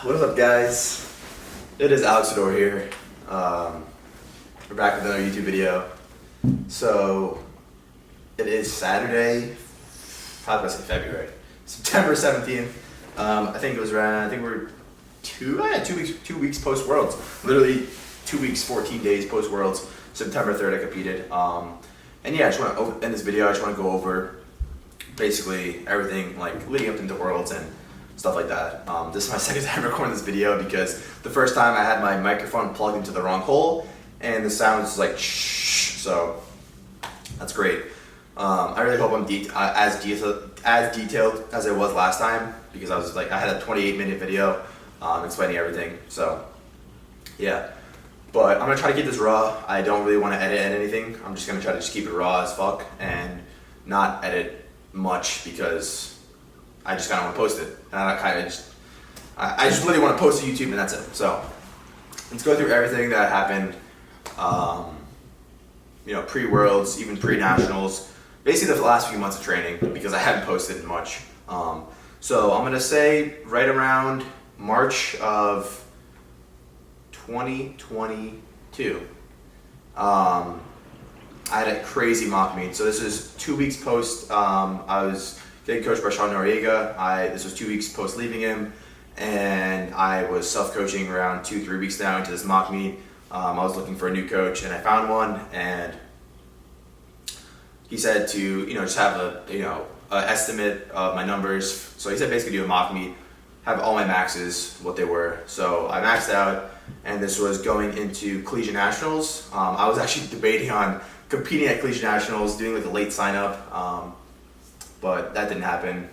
What is up, guys? It is Sydor here. We're back with another YouTube video. So it is Saturday, how did I say February? September 17th. I think it was around, I think we're two weeks post Worlds. Literally 2 weeks, 14 days post Worlds. September 3rd I competed. And yeah, I just want to, in this video, I just want to go over basically everything like leading up into Worlds and stuff like that. This is my second time recording this video because the first time I had my microphone plugged into the wrong hole and the sound was like shh, so that's great. I really hope I'm as detailed as I was last time because I had a 28-minute video explaining everything. So yeah, but I'm gonna try to keep this raw. I don't really want to edit anything. I'm just gonna try to just keep it raw as fuck and not edit much because I just kind of want to post it, and I just really want to post to YouTube, and that's it. So let's go through everything that happened, pre-Worlds, even pre-Nationals, basically the last few months of training because I haven't posted much. So I'm gonna say right around March of 2022, I had a crazy mock meet. So this is 2 weeks post. I was getting coached by Sean Noriega. This was 2 weeks post leaving him, and I was self-coaching around 2-3 weeks now into this mock meet. I was looking for a new coach, and I found one, and he said to just have a estimate of my numbers. So he said basically do a mock meet, have all my maxes, what they were. So I maxed out, and this was going into Collegiate Nationals. I was actually debating on competing at Collegiate Nationals, doing like a late sign up. But that didn't happen.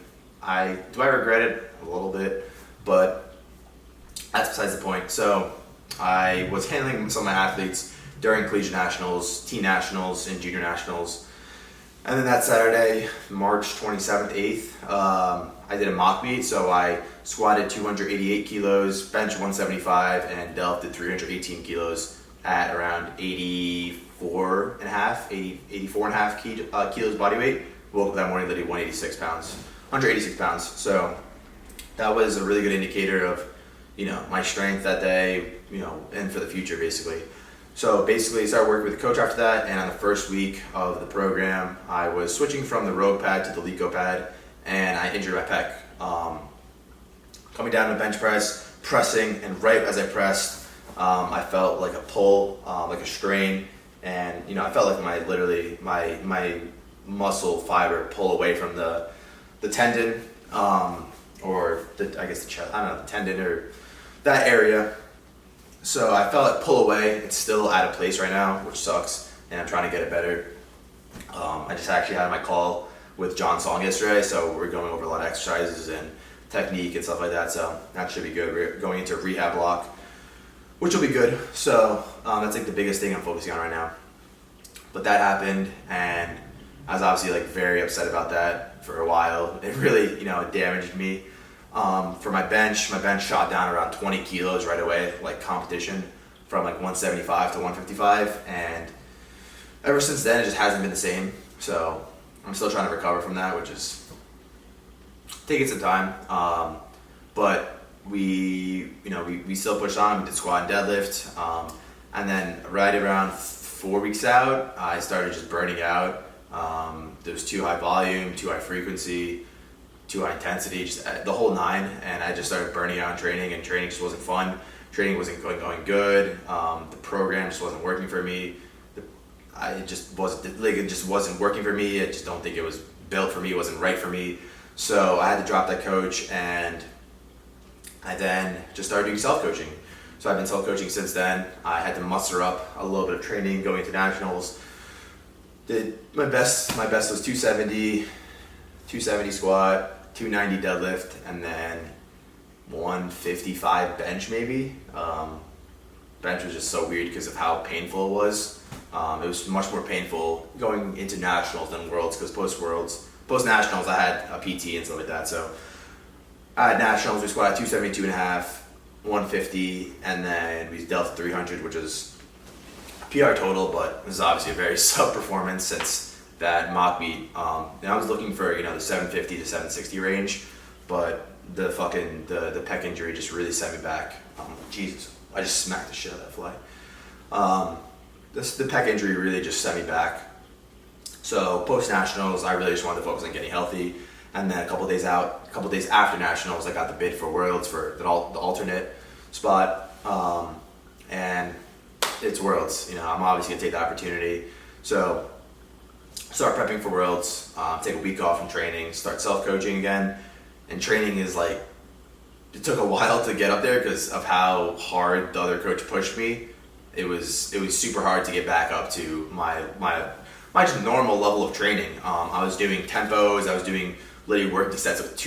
Do I regret it? A little bit, but that's besides the point. So I was handling some of my athletes during Collegiate Nationals, Teen Nationals, and Junior Nationals. And then that Saturday, March 27th, 8th, I did a mock meet. So I squatted 288 kilos, bench 175, and deadlifted 318 kilos at around 84 and a half kilos body weight. Woke up that morning literally 186 pounds. So that was a really good indicator of, my strength that day, and for the future basically. So basically I started working with the coach after that, and on the first week of the program, I was switching from the Rogue pad to the Lico pad, and I injured my pec. Coming down to bench press, pressing, and right as I pressed, I felt like a pull, like a strain, and I felt like my muscle fiber pull away from the tendon, or I guess the chest, I don't know, the tendon or that area. So I felt it pull away. It's still out of place right now, which sucks, and I'm trying to get it better. I just actually had my call with John Song yesterday, so we're going over a lot of exercises and technique and stuff like that, so that should be good. We're going into a rehab block, which will be good. So that's like the biggest thing I'm focusing on right now. But that happened, and I was obviously very upset about that for a while. It really, damaged me. For my bench shot down around 20 kilos right away, competition from 175 to 155. And ever since then, it just hasn't been the same. So I'm still trying to recover from that, which is taking some time. But we still pushed on. We did squat and deadlift. And then right around 4 weeks out, I started just burning out. There was too high volume, too high frequency, too high intensity, just the whole nine, and I just started burning out in training, and training just wasn't fun. Training wasn't going good. The program just wasn't working for me. It just wasn't working for me. I just don't think it was built for me. It wasn't right for me. So I had to drop that coach, and I then just started doing self-coaching. So I've been self-coaching since then. I had to muster up a little bit of training going to nationals. Did my best was 270 squat, 290 deadlift, and then 155 bench maybe. Bench was just so weird because of how painful it was. It was much more painful going into nationals than Worlds, because post nationals I had a PT and stuff like that. So at nationals we squatted 272 and a half, 150, and then we dealt 300, which is PR total, but this is obviously a very sub performance since that mock meet. And I was looking for the 750 to 760 range but the pec injury just really set me back. Jesus, I just smacked the shit out of that fly. The pec injury really just set me back. So post nationals, I really just wanted to focus on getting healthy. And then a couple days after nationals, I got the bid for Worlds for the alternate spot. And it's Worlds. I'm obviously gonna take the opportunity. So start prepping for Worlds. Take a week off from training. Start self-coaching again. And training is like, it took a while to get up there because of how hard the other coach pushed me. It was super hard to get back up to my just normal level of training. I was doing tempos. I was doing literally working sets of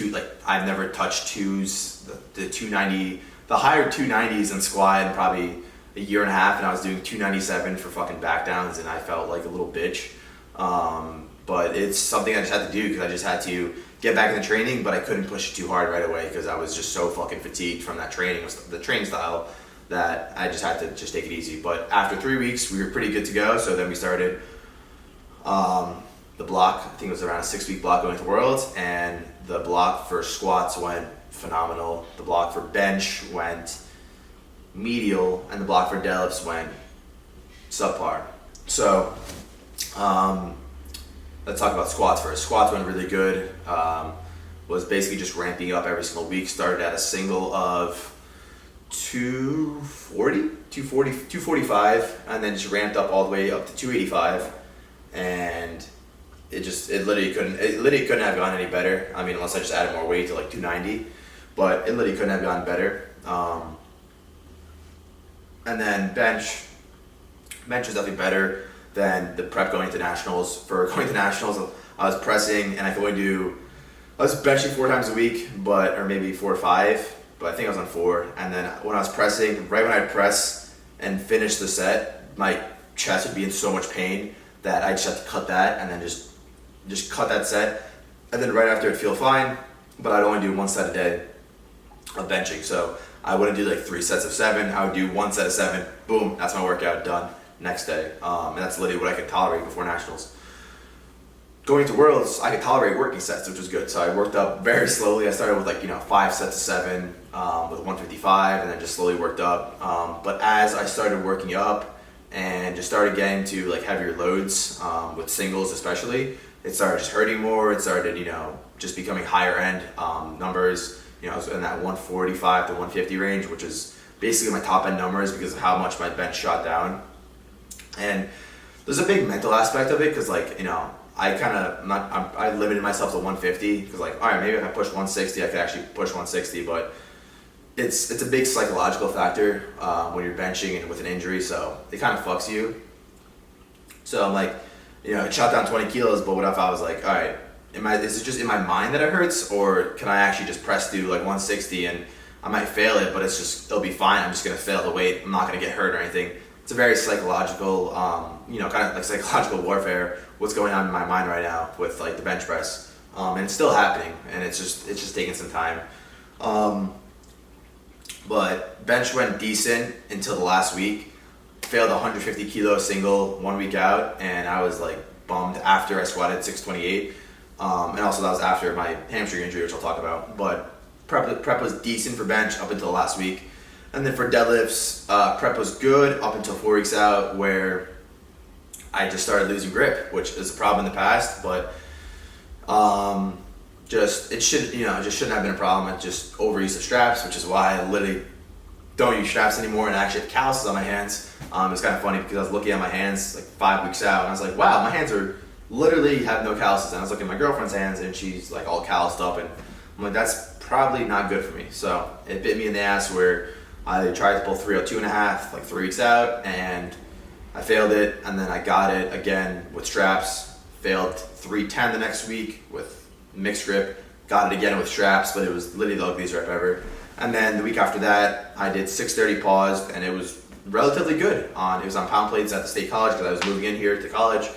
I've never touched twos, the 290, the higher 290s in squat in probably a year and a half, and I was doing 297 for fucking back downs, and I felt like a little bitch. But it's something I just had to do because I just had to get back in the training, but I couldn't push it too hard right away because I was just so fucking fatigued from that training, the training style, that I just had to just take it easy. But after 3 weeks, we were pretty good to go. So then we started the block. I think it was around a 6-week block going to Worlds, and the block for squats went phenomenal. The block for bench went medial, and the block for deadlifts went subpar. So let's talk about squats first. Squats went really good. Was basically just ramping up every single week. Started at a single of 245, and then just ramped up all the way up to 285, and it literally couldn't have gone any better. I mean, unless I just added more weight to like 290, but it literally couldn't have gone better. And then bench was definitely better than the prep going to nationals. For going to nationals, I was pressing, and I was benching 4 times a week, or maybe 4 or 5, but I think I was on 4. And then when I was pressing, right when I press and finish the set, my chest would be in so much pain that I just had to cut that, and then just cut that set. And then right after it'd feel fine, but I'd only do 1 set a day of benching. So I wouldn't do like 3 sets of 7. I would do 1 set of 7. Boom, that's my workout done. Next day. And that's literally what I could tolerate before nationals. Going to Worlds, I could tolerate working sets, which was good. So I worked up very slowly. I started with 5 sets of 7 with 155, and then just slowly worked up. But as I started working up and just started getting to heavier loads with singles especially, it started just hurting more. It started just becoming higher end numbers. I was in that 145 to 150 range, which is basically my top end numbers because of how much my bench shot down. And there's a big mental aspect of it because I limited myself to 150 because all right, maybe if I push 160, I could actually push 160, but it's a big psychological factor when you're benching and with an injury, so it kind of fucks you. So I'm it shot down 20 kilos, but what if I was all right, is it just in my mind that it hurts, or can I actually just press through 160 and I might fail it, but it'll be fine. I'm just gonna fail the weight. I'm not gonna get hurt or anything. It's a very psychological, kind of psychological warfare. What's going on in my mind right now with the bench press, and it's still happening, and it's just taking some time. But bench went decent until the last week. Failed 150 kilo single 1 week out, and I was bummed after I squatted 628. And also that was after my hamstring injury, which I'll talk about. But prep was decent for bench up until last week. And then for deadlifts, prep was good up until 4 weeks out, where I just started losing grip, which is a problem in the past, but it shouldn't have been a problem. I just overused the straps, which is why I literally don't use straps anymore, and I actually have calluses on my hands. It's kind of funny because I was looking at my hands 5 weeks out, and I was like, wow, my hands are literally have no calluses. And I was looking at my girlfriend's hands, and she's all calloused up, and I'm like, that's probably not good for me. So it bit me in the ass where I tried to pull 302.5 3 weeks out, and I failed it, and then I got it again with straps, failed 310 the next week with mixed grip, got it again with straps, but it was literally the ugliest rep ever. And then the week after that, I did 630 paused, and it was relatively good. It was on pound plates at the state college because I was moving in here to college.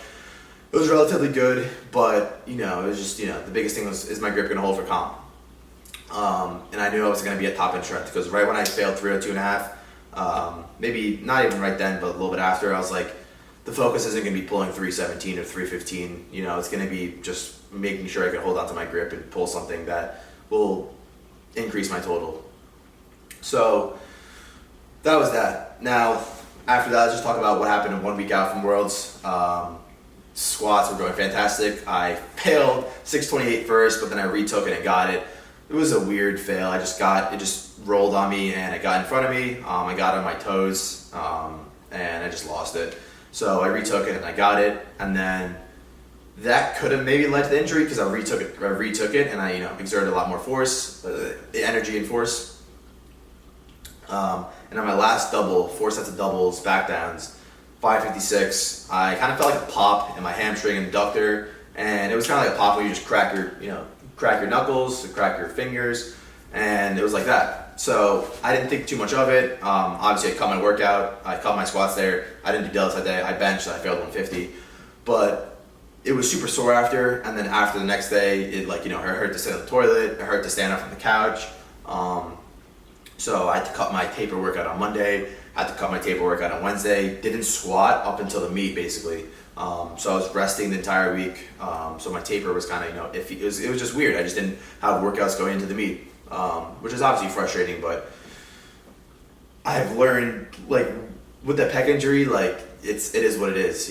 It was relatively good, but it was just the biggest thing is my grip going to hold for comp? And I knew I was going to be at top end strength because right when I failed 302.5, maybe not even right then, but a little bit after, I was like, the focus isn't going to be pulling 317 or 315. It's going to be just making sure I can hold on to my grip and pull something that will increase my total. So that was that. Now, after that, let's just talk about what happened in 1 week out from Worlds. Squats were going fantastic. I failed 628 first, but then I retook it and got it. It was a weird fail. It just rolled on me and it got in front of me. I got on my toes and I just lost it. So I retook it and I got it. And then that could have maybe led to the injury because I retook it and I exerted a lot more force, energy and force. And on my last double, 4 sets of doubles, back downs, 556, I kind of felt like a pop in my hamstring and adductor, and it was kind of like a pop where you just crack your knuckles, crack your fingers, and it was like that. So I didn't think too much of it. Obviously, I cut my workout, I cut my squats there. I didn't do delts that day. I benched, I failed 150, but it was super sore after. And then after the next day, it hurt to sit on the toilet, it hurt to stand up from the couch. So I had to cut my taper workout on Monday. I had to cut my taper workout on Wednesday. Didn't squat up until the meet, basically. So I was resting the entire week. So my taper was kind of, iffy. It was just weird. I just didn't have workouts going into the meet, which is obviously frustrating. But I have learned, with the pec injury, it is what it is.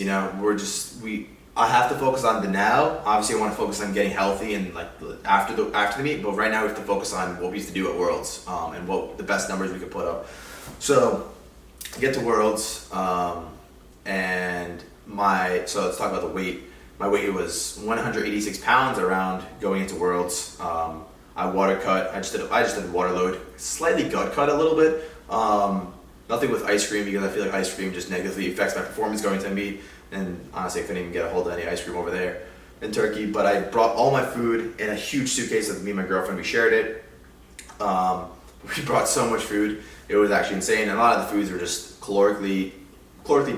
I have to focus on the now. Obviously, I want to focus on getting healthy and after the meet. But right now, we have to focus on what we used to do at Worlds and what the best numbers we could put up. So get to Worlds, and so let's talk about the weight. My weight was 186 pounds around going into Worlds. I water cut. I just did a water load, slightly gut cut a little bit. Nothing with ice cream because I feel like ice cream just negatively affects my performance going to the meet. And honestly, I couldn't even get a hold of any ice cream over there in Turkey. But I brought all my food in a huge suitcase with me and my girlfriend. We shared it. We brought so much food. It was actually insane. And a lot of the foods were just calorically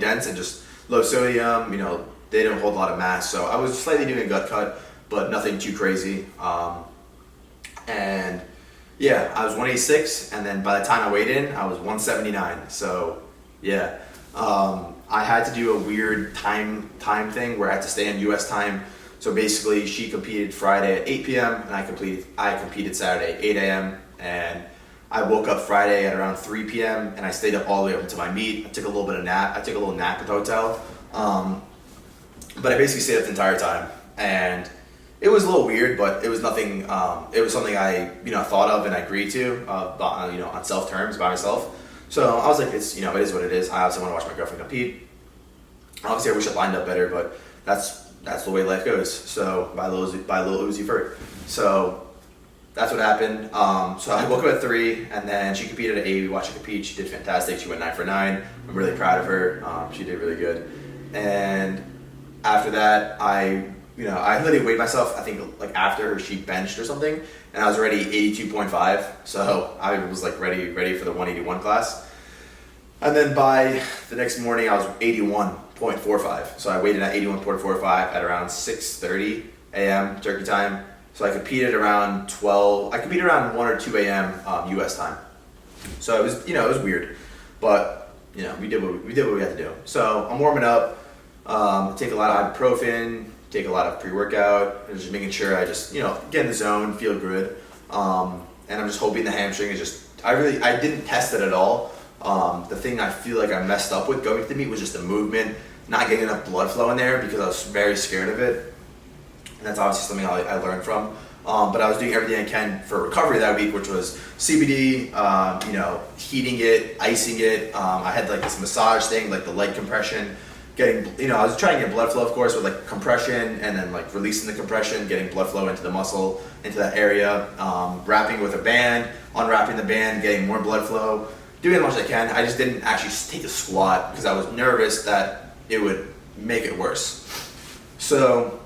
dense and just low sodium. They didn't hold a lot of mass. So I was slightly doing a gut cut, but nothing too crazy. And yeah, I was 186. And then by the time I weighed in, I was 179. So yeah. I had to do a weird time thing where I had to stay on US time. So basically, she competed Friday at 8 p.m. and I competed Saturday at 8 a.m. And I woke up Friday at around 3 p.m. and I stayed up all the way up until my meet. I took a little nap at the hotel. But I basically stayed up the entire time. And it was a little weird, but it was nothing. It was something I thought of and I agreed to on self terms by myself. So I was like, it is what it is. I obviously want to watch my girlfriend compete. Obviously, I wish I lined up better, but that's the way life goes. So by Lil Uzi Vert. So that's what happened. So I woke up at 3, and then she competed at 8. We watched her compete. She did fantastic. She went 9 for 9. I'm really proud of her. She did really good. And after that, I literally weighed myself. I think after her, she benched or something, and I was already 82.5. So I was ready for the 181 class. And then by the next morning, I was 81.45. So I weighed in at 81.45 at around 6:30 a.m. Turkey time. So I competed around 12. I competed around 1 or 2 a.m. U.S. time. So it was weird, but we did what we had to do. So I'm warming up. Take a lot of ibuprofen. Take a lot of pre-workout. And just making sure I just get in the zone, feel good. And I'm just hoping the hamstring is just. I didn't test it at all. The thing I feel like I messed up with going to the meet was just the movement, not getting enough blood flow in there because I was very scared of it. And that's obviously something I learned from. But I was doing everything I can for recovery that week, which was CBD, heating it, icing it. I had this massage thing, the leg compression, I was trying to get blood flow, of course, with compression and then releasing the compression, getting blood flow into the muscle, into that area, wrapping with a band, unwrapping the band, getting more blood flow, doing as much as I can. I just didn't actually take a squat because I was nervous that it would make it worse. So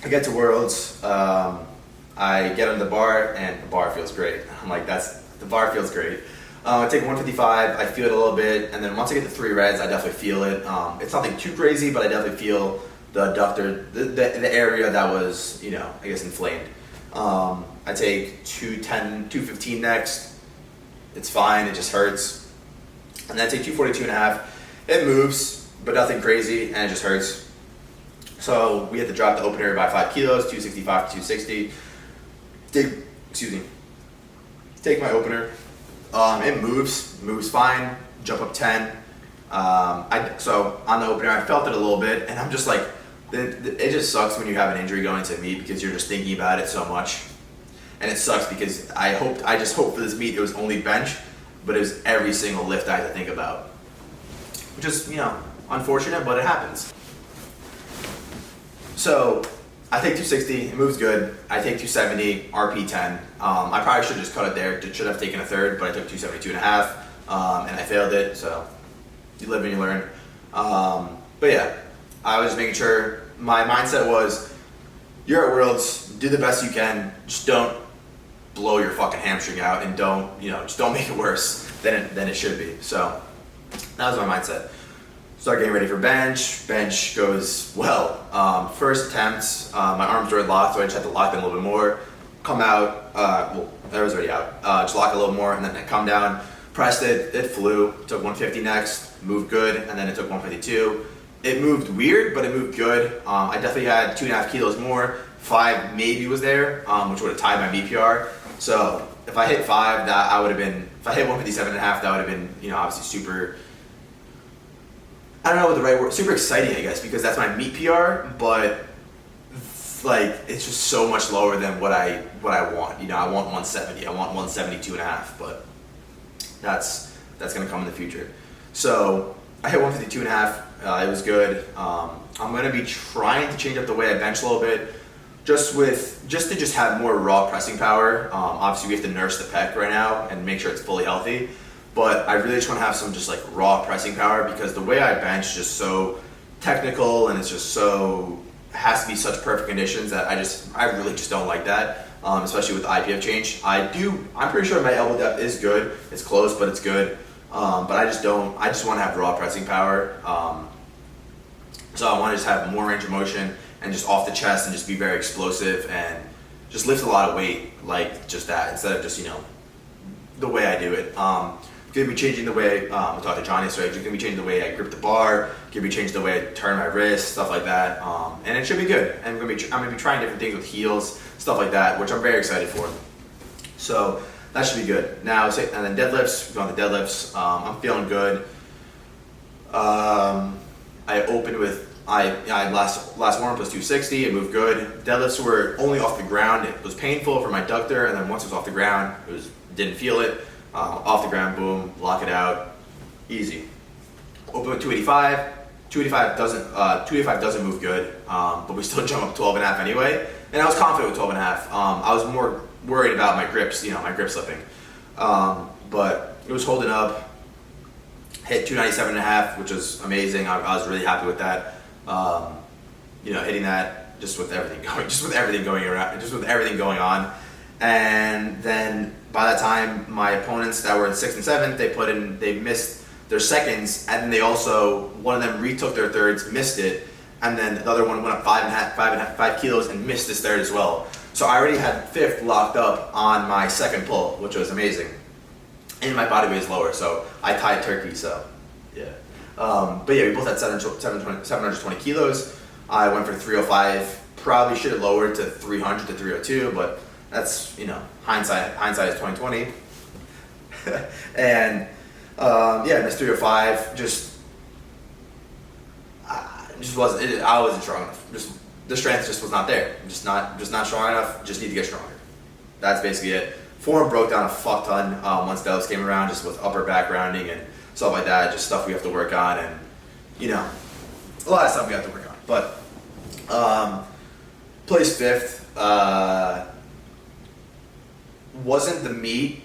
I get to Worlds, I get on the bar and the bar feels great. I'm like, the bar feels great. I take 155, I feel it a little bit, and then once I get to 3 reds, I definitely feel it. It's nothing too crazy, but I definitely feel the adductor, the area that was, I guess inflamed. I take 210, 215 next. It's fine, it just hurts. And then I take 242 and a half. It moves, but nothing crazy, and it just hurts. So we had to drop the opener by 5 kilos, 265 to 260. Take excuse me, take my opener. It moves fine, jump up 10. So on the opener, I felt it a little bit, and I'm just like, it just sucks when you have an injury going into a meet because you're just thinking about it so much. And it sucks because I just hoped for this meet it was only bench, but it was every single lift I had to think about. Which is, unfortunate, but it happens. So I take 260, it moves good. I take 270, RP 10. I probably should have just cut it there. Should have taken a third, but I took 272.5, and I failed it. So you live and you learn. But yeah, I was just making sure. My mindset was, you're at Worlds, do the best you can. Just don't blow your fucking hamstring out, and just don't make it worse than it should be. So that was my mindset. Start getting ready for bench. Bench goes well. First attempt, my arms were locked, so I just had to lock them a little bit more. Come out, that was already out. Just lock a little more, and then I come down, pressed it, it flew. Took 150 next, moved good, and then it took 152. It moved weird, but it moved good. I definitely had 2.5 kilos more. 5 maybe was there, which would have tied my VPR. So if I hit 5, that I would have been. If I hit 157.5, that would have been, obviously super. I don't know what the right word. Super exciting, I guess, because that's my meet PR. But like, it's just so much lower than what I want. I want 170. I want 172.5, but that's gonna come in the future. So I hit 152.5. It was good. I'm gonna be trying to change up the way I bench a little bit, just to have more raw pressing power. Obviously, we have to nurse the pec right now and make sure it's fully healthy. But I really just want to have some just like raw pressing power, because the way I bench is just so technical, and it's just so has to be such perfect conditions that I really just don't like that. Especially with the IPF change. I'm pretty sure my elbow depth is good. It's close, but it's good. But I just want to have raw pressing power. So I want to just have more range of motion and just off the chest and just be very explosive and just lift a lot of weight, like just that, instead of just, the way I do it. Gonna be changing the way, I talked to Johnny yesterday, gonna be changing the way I grip the bar, gonna be changing the way I turn my wrist, stuff like that. And it should be good. And I'm gonna be trying different things with heels, stuff like that, which I'm very excited for. So that should be good. Now, and then deadlifts, we're going to deadlifts. I'm feeling good. I opened with, last warm-up was 260, it moved good. Deadlifts were only off the ground. It was painful for my adductor, and then once it was off the ground, didn't feel it. Off the ground, boom, lock it out, easy. Open with 285. 285 doesn't move good, but we still jump up 12.5 anyway. And I was confident with 12.5. I was more worried about my grips, my grip slipping. But it was holding up. Hit 297.5, which was amazing. I was really happy with that. Hitting that just with everything going on. And then by that time, my opponents that were in 6th and 7th, they missed their seconds, and then one of them retook their thirds, missed it, and then the other one went up 5 kilos and missed his third as well. So I already had 5th locked up on my second pull, which was amazing. And my body weight is lower, so I tied turkey, so yeah. But yeah, we both had 720 kilos. I went for 305, probably should have lowered to 300 to 302, but that's, hindsight is 2020. And missed 305, I wasn't strong enough. The strength just was not there. Just not strong enough. Just need to get stronger. That's basically it. Form broke down a fuck ton once deadlifts came around, just with upper back rounding and stuff like that. Just stuff we have to work on, and a lot of stuff we have to work on. But placed 5th. Wasn't the meet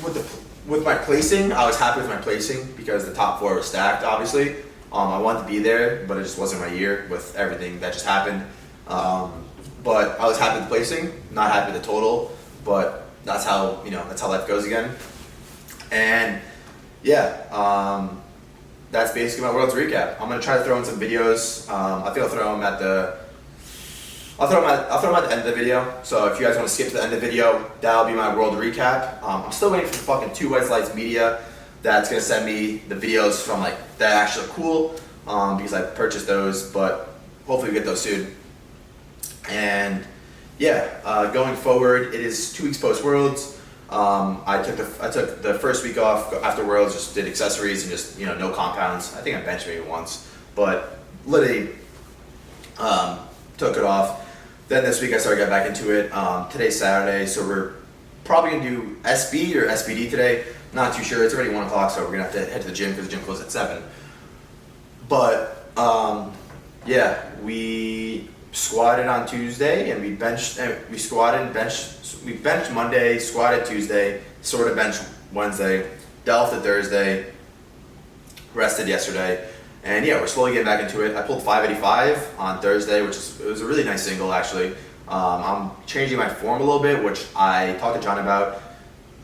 with my placing. I was happy with my placing because the top 4 was stacked, obviously. I wanted to be there, but it just wasn't my year with everything that just happened. But I was happy with the placing, not happy with the total, but that's how life goes again. And yeah, that's basically my Worlds recap. I'm gonna try to throw in some videos. I think I'll throw them at the end of the video. So if you guys want to skip to the end of the video, that'll be my World recap. I'm still waiting for fucking Two White Lights Media that's gonna send me the videos from that actually look cool, because I purchased those, but hopefully we get those soon. And Going forward, it is 2 weeks post Worlds. I took the first week off after Worlds, just did accessories and just no compounds. I think I benched maybe once, but literally took it off. Then this week I started getting back into it. Today's Saturday, so we're probably gonna do SB or SBD today. Not too sure. It's already 1 o'clock, so we're gonna have to head to the gym because the gym closes at 7. But we squatted on Tuesday and we benched. We squatted and benched. We benched Monday, squatted Tuesday, sort of benched Wednesday, deadlifted Thursday, rested yesterday, and we're slowly getting back into it. I pulled 585 on Thursday, it was a really nice single actually. I'm changing my form a little bit, which I talked to John about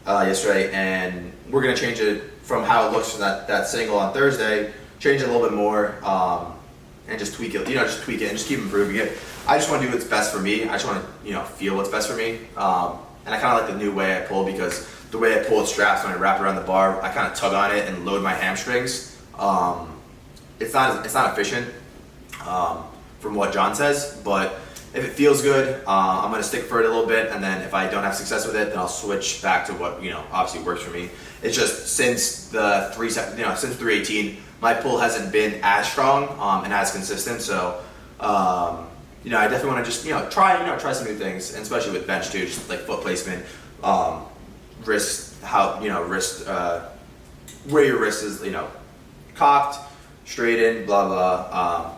yesterday, and we're gonna change it from how it looks from that single on Thursday. Change it a little bit more, and just tweak it. Just tweak it and just keep improving it. I just want to do what's best for me. I just want to feel what's best for me. And I kind of like the new way I pull, because the way I pull with straps, when I wrap around the bar, I kind of tug on it and load my hamstrings. It's not efficient from what John says, but if it feels good, I'm gonna stick for it a little bit, and then if I don't have success with it, then I'll switch back to what obviously works for me. It's just since the since 318, my pull hasn't been as strong and as consistent. So I definitely want to just try some new things, and especially with bench too, just like foot placement, wrist, where your wrist is cocked, straightened, blah blah,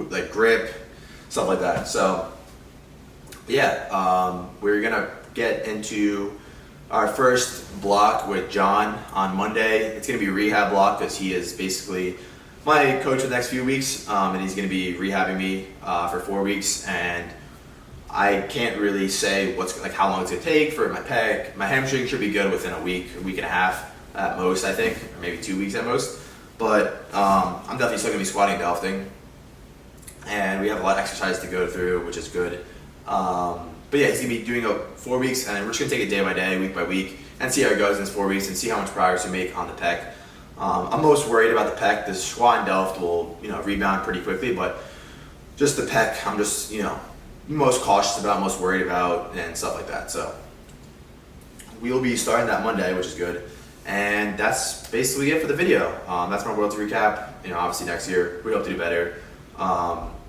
like grip, stuff like that. So we're gonna get into our first block with John on Monday. It's gonna be a rehab block because he is basically my coach for the next few weeks, and he's gonna be rehabbing me for 4 weeks. And I can't really say how long it's gonna take for my pec. My hamstring should be good within a week and a half at most, I think, or maybe 2 weeks at most. But I'm definitely still gonna be squatting and deadlifting, and we have a lot of exercise to go through, which is good. But he's gonna be doing 4 weeks, and we're just gonna take it day by day, week by week, and see how it goes in this 4 weeks, and see how much progress we make on the pec. I'm most worried about the pec. The squat and deadlift will rebound pretty quickly, but just the pec, I'm just most cautious about, most worried about, and stuff like that. So we'll be starting that Monday, which is good. And that's basically it for the video. That's my Worlds recap. Obviously next year we hope to do better.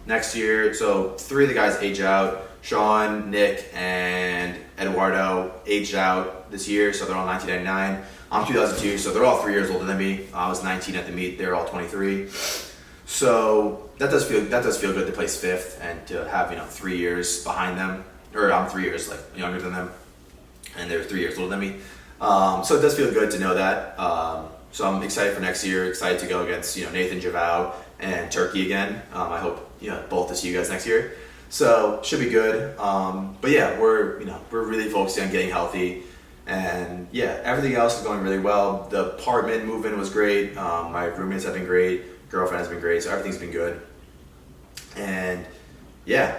Next year, so 3 of the guys age out. Sean, Nick, and Eduardo aged out this year, so they're all 1999. I'm 2002, so they're all 3 years older than me. I was 19 at the meet; they're all 23. So that does feel good to place 5th and to have 3 years behind them, or I'm 3 years younger than them, and they're 3 years older than me. So it does feel good to know that. So I'm excited for next year. Excited to go against Nathan Javau and Turkey again. I hope both to see you guys next year. So should be good. But we're really focusing on getting healthy, and everything else is going really well. The apartment move-in was great. My roommates have been great. Girlfriend has been great. So everything's been good. And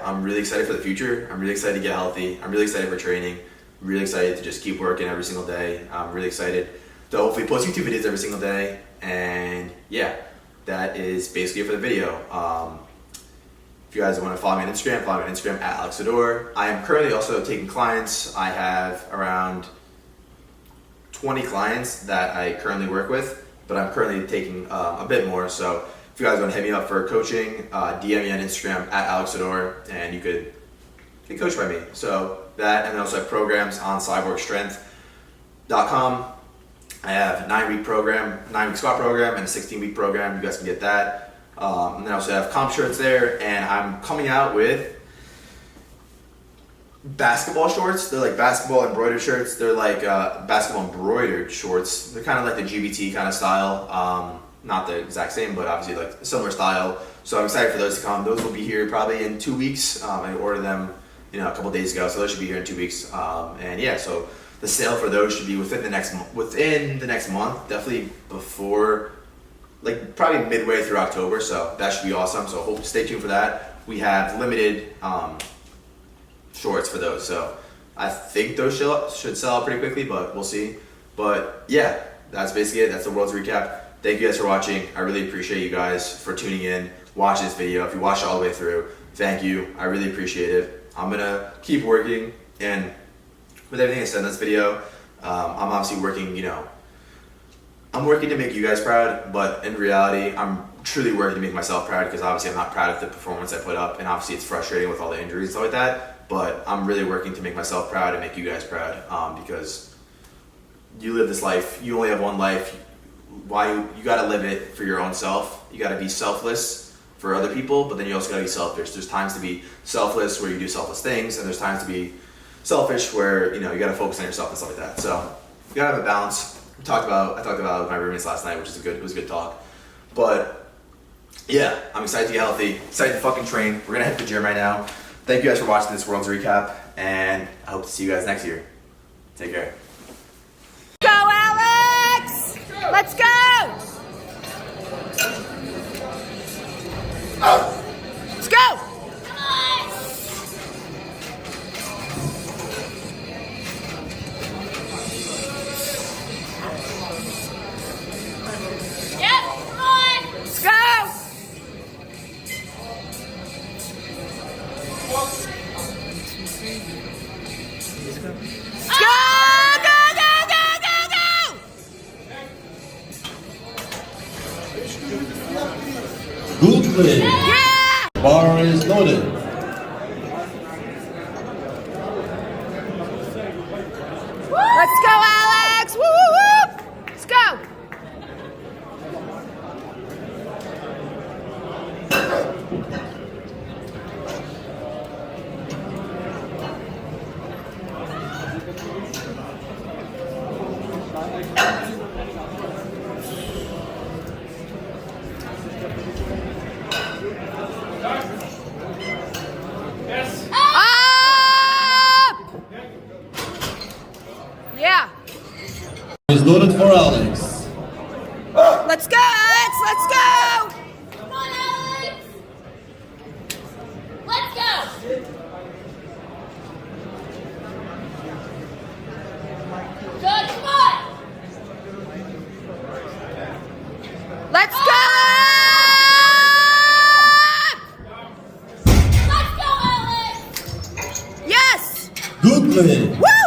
I'm really excited for the future. I'm really excited to get healthy. I'm really excited for training. I'm really excited to just keep working every single day. I'm really excited to hopefully post YouTube videos every single day. And that is basically it for the video. If you guys want to follow me on Instagram at Sydor. I am currently also taking clients. I have around 20 clients that I currently work with, but I'm currently taking a bit more. So if you guys want to hit me up for coaching, DM me on Instagram at Sydor, and you could get coached by me. So that, and then also have programs on cyborgstrength.com. I have a 9-week squat program, and a 16-week program. You guys can get that. And then I also have comp shirts there, and I'm coming out with basketball shorts. They're like basketball embroidered shirts. They're like basketball embroidered shorts. They're kind of like the GBT kind of style. Not the exact same, but obviously like a similar style. So I'm excited for those to come. Those will be here probably in 2 weeks. I ordered them a couple days ago, so those should be here in 2 weeks. So the sale for those should be within the next month, definitely before, probably midway through October. So that should be awesome. So stay tuned for that. We have limited shorts for those, so I think those should sell out pretty quickly, but we'll see. But that's basically it. That's the Worlds recap. Thank you guys for watching. I really appreciate you guys for tuning in, watching this video. If you watched it all the way through, thank you. I really appreciate it. I'm gonna keep working, and with everything I said in this video, I'm obviously working, you know, I'm working to make you guys proud, but in reality, I'm truly working to make myself proud, because obviously I'm not proud of the performance I put up, and obviously it's frustrating with all the injuries and stuff like that, but I'm really working to make myself proud and make you guys proud, because you live this life, you only have one life. You gotta live it for your own self. You gotta be selfless for other people, but then you also gotta be selfish. There's times to be selfless where you do selfless things, and there's times to be selfish where, you know, you gotta focus on yourself and stuff like that. So you gotta have a balance. I talked about it with my roommates last night, which is it was a good talk. But yeah, I'm excited to get healthy, excited to fucking train. We're gonna hit the gym right now. Thank you guys for watching this Worlds recap, and I hope to see you guys next year. Take care. Go, Alex! Let's go! Let's go! Yep, come on! Let's go! Let's go! Good play. Yeah! Bar is loaded. Let's go, Alex! Woo, woo, woo! Let's go! Yeah. Is loaded for Alex. Let's go, Alex. Let's go. Come on, Alex. Let's go. Good, come on. Let's go. Let's go, Alex. Yes. Good play. Woo!